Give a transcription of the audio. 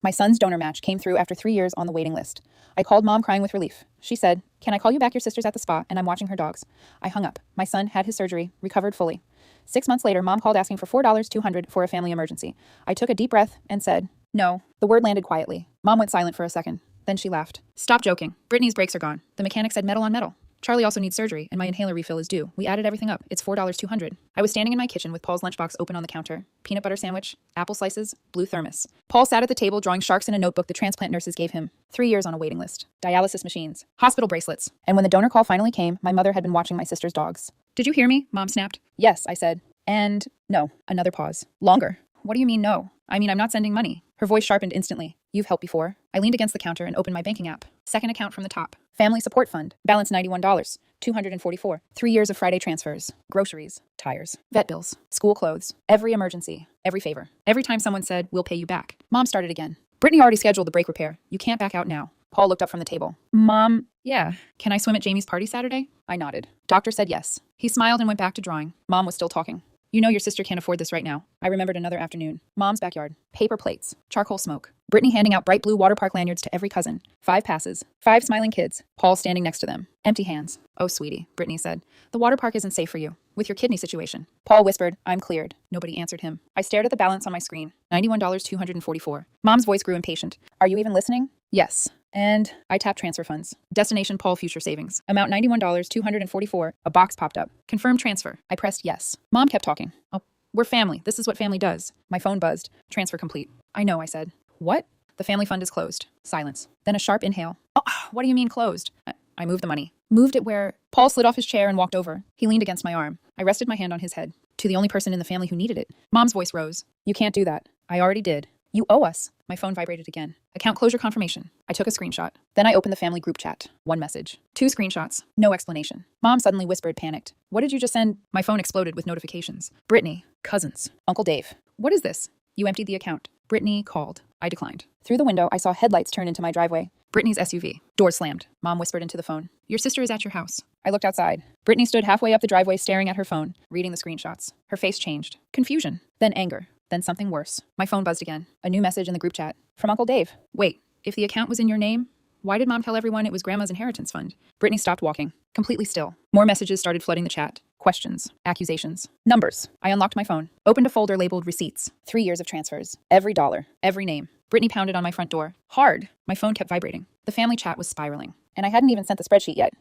My son's donor match came through after 3 years on the waiting list. I called Mom crying with relief. She said, "Can I call you back? Your sister's at the spa and I'm watching her dogs." I hung up. My son had his surgery, recovered fully. 6 months later, Mom called asking for $4,200 for a family emergency. I took a deep breath and said, "No." The word landed quietly. Mom went silent for a second. Then she laughed. "Stop joking. Brittany's brakes are gone. The mechanic said metal on metal. Charlie also needs surgery, and my inhaler refill is due. We added everything up. It's $4,200. I was standing in my kitchen with Paul's lunchbox open on the counter. Peanut butter sandwich, apple slices, blue thermos. Paul sat at the table drawing sharks in a notebook the transplant nurses gave him. 3 years on a waiting list. Dialysis machines. Hospital bracelets. And when the donor call finally came, my mother had been watching my sister's dogs. "Did you hear me?" Mom snapped. "Yes," I said. "And no." Another pause. Longer. "What do you mean no?" "I mean I'm not sending money." Her voice sharpened instantly. "You've helped before." I leaned against the counter and opened my banking app. Second account from the top. Family Support Fund. Balance $91. 244. 3 years of Friday transfers. Groceries. Tires. Vet bills. School clothes. Every emergency. Every favor. Every time someone said, "We'll pay you back." Mom started again. "Brittany already scheduled the brake repair. You can't back out now." Paul looked up from the table. "Mom, yeah. Can I swim at Jamie's party Saturday?" I nodded. Doctor said yes. He smiled and went back to drawing. Mom was still talking. "You know your sister can't afford this right now." I remembered another afternoon. Mom's backyard. Paper plates. Charcoal smoke. Brittany handing out bright blue water park lanyards to every cousin. 5 passes. 5 smiling kids. Paul standing next to them. Empty hands. "Oh, sweetie," Brittany said. "The water park isn't safe for you. With your kidney situation." Paul whispered, "I'm cleared." Nobody answered him. I stared at the balance on my screen. $91,244. Mom's voice grew impatient. "Are you even listening?" "Yes." And I tapped transfer funds. Destination Paul Future Savings. Amount $91,244. A box popped up. Confirm transfer. I pressed yes. Mom kept talking. "Oh, we're family. This is what family does." My phone buzzed. "Transfer complete." "I know," I said. "What?" "The family fund is closed." Silence. Then a sharp inhale. "Oh, what do you mean closed?" I moved the money. Moved it where? Paul slid off his chair and walked over. He leaned against my arm. I rested my hand on his head. "To the only person in the family who needed it." Mom's voice rose. "You can't do that." "I already did." "You owe us." My phone vibrated again. Account closure confirmation. I took a screenshot. Then I opened the family group chat. 1 message. 2 screenshots. No explanation. Mom suddenly whispered, panicked. "What did you just send?" My phone exploded with notifications. Brittany. Cousins. Uncle Dave. "What is this?" "You emptied the account." Brittany called. I declined. Through the window, I saw headlights turn into my driveway. Brittany's SUV. Door slammed. Mom whispered into the phone. "Your sister is at your house." I looked outside. Brittany stood halfway up the driveway staring at her phone, reading the screenshots. Her face changed. Confusion. Then anger. Then something worse. My phone buzzed again. A new message in the group chat. From Uncle Dave. "Wait, if the account was in your name, why did Mom tell everyone it was Grandma's inheritance fund?" Brittany stopped walking. Completely still. More messages started flooding the chat. Questions. Accusations. Numbers. I unlocked my phone. Opened a folder labeled receipts. 3 years of transfers. Every dollar. Every name. Brittany pounded on my front door. Hard. My phone kept vibrating. The family chat was spiraling. And I hadn't even sent the spreadsheet yet.